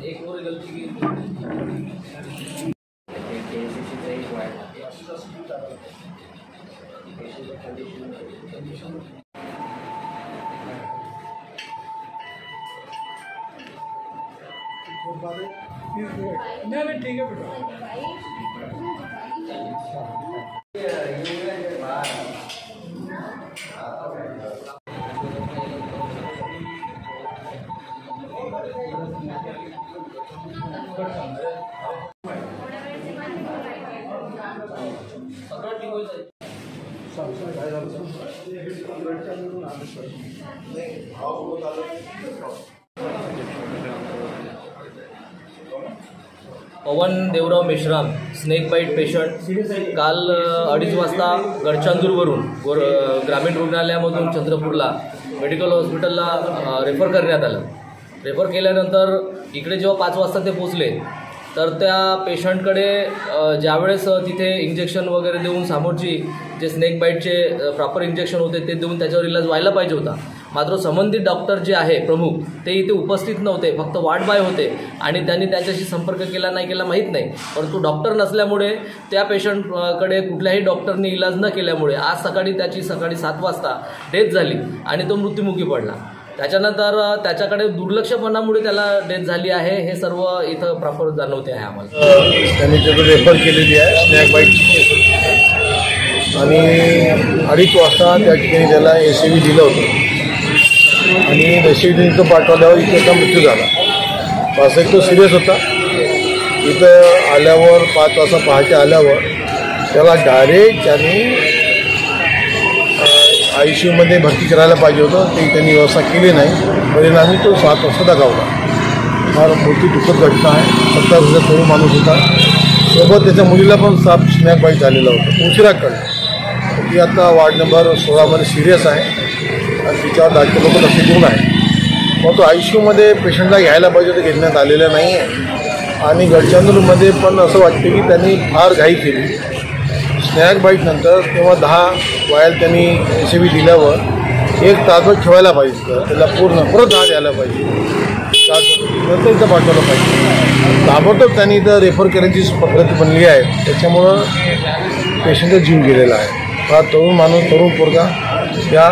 एक और गलती की नहीं ठीक है बेटा। Pavan Devrao Meshram snake bite patient काल 2:30 वाजता गडचांदूरवरून ग्रामीण रुग्णालयामधून चंद्रपूरला मेडिकल हॉस्पिटलला रेफर करण्यात आलं। रेफर केल्यानंतर इकडे जेव्हा 5 वाजता ते पोचले तर त्या पेशंटकडे ज्यावेळेस तिथे इंजेक्शन वगैरे देऊन समोरची जे स्नेक बाईटचे प्रॉपर इंजेक्शन होते ते देऊन त्याच्यावर इलाज व्हायला पाहिजे होता, मात्र संबंधित डॉक्टर जे आहे प्रमुख ते इथे उपस्थित नव्हते, फक्त वार्ड बॉय होते आणि त्यांनी त्यांच्याशी संपर्क केला नाही केला माहीत नाही। परंतु डॉक्टर नसल्यामुळे त्या पेशंटकडे कुठल्याही डॉक्टरनी इलाज न केल्यामुळे आज सकाळी त्याची 7 वाजता डेथ झाली आणि तो मृत्युमुखी पडला। त्याच्यानंतर त्याच्याकडे दुर्लक्षपणामुळे त्याला डेथ झाली आहे हे सर्व इथं प्रॉपर जाणवते आहे आम्हाला। त्यांनी त्याचं रेफर केलेली आहे स्नॅक बाईटची आणि 2:30 वाजता त्या ठिकाणी त्याला ACV दिलं होतं आणि ACV इथं पाठवल्यावर इथे त्याचा मृत्यू झाला। वास्तविक तो सिरियस होता। इथं आल्यावर 5 वाजता पहाटे आल्यावर त्याला डायरेक्ट त्यांनी ICUमध्ये भरती करायला पाहिजे होतं, ते त्यांनी व्यवस्था केली नाही, परिणामी तो 7 वाजता दगावला। फार मोठी दुःखद घटना आहे। 70 वर्षाचा तरुण माणूस होता, सोबत त्याच्या मुलीला पण स्नॅक बाईट झालेला होता। उशिरा कळलं ती आता वार्ड नंबर 16 सिरियस आहे आणि तिच्यावर डॉक्टर लोक लक्ष देऊन आहे। मग तो ICUमध्ये पेशंटला घ्यायला पाहिजे तर घेण्यात आलेलं नाही आहे आणि गडचांदूरमध्ये पण असं वाटतं की त्यांनी फार घाई केली। स्नॅक बाईटनंतर तेव्हा 10 वायल त्यांनी ACV दिल्यावर 1 तासभर ठेवायला पाहिजे, त्याला पूर्ण परत 10 द्यायला पाहिजे, नंतर इथं पाठवलं पाहिजे। ताबडतोब त्यांनी इथं रेफर करण्याची पद्धत बनली आहे, त्याच्यामुळं पेशंटचा जीव गेलेला आहे। हा तरुण माणूस तरुण पोरगा या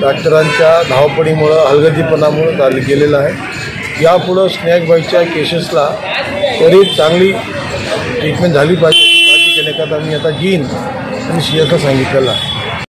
डॉक्टरांच्या धावपळीमुळं हलगर्जीपणामुळं गेलेला आहे। यापुढं स्नॅक बाईटच्या केसेसला त्वरित चांगली ट्रीटमेंट झाली पाहिजे, काळजी घेण्याकरता मी आता घेईन आणि CS ला सांगितलेलं आहे।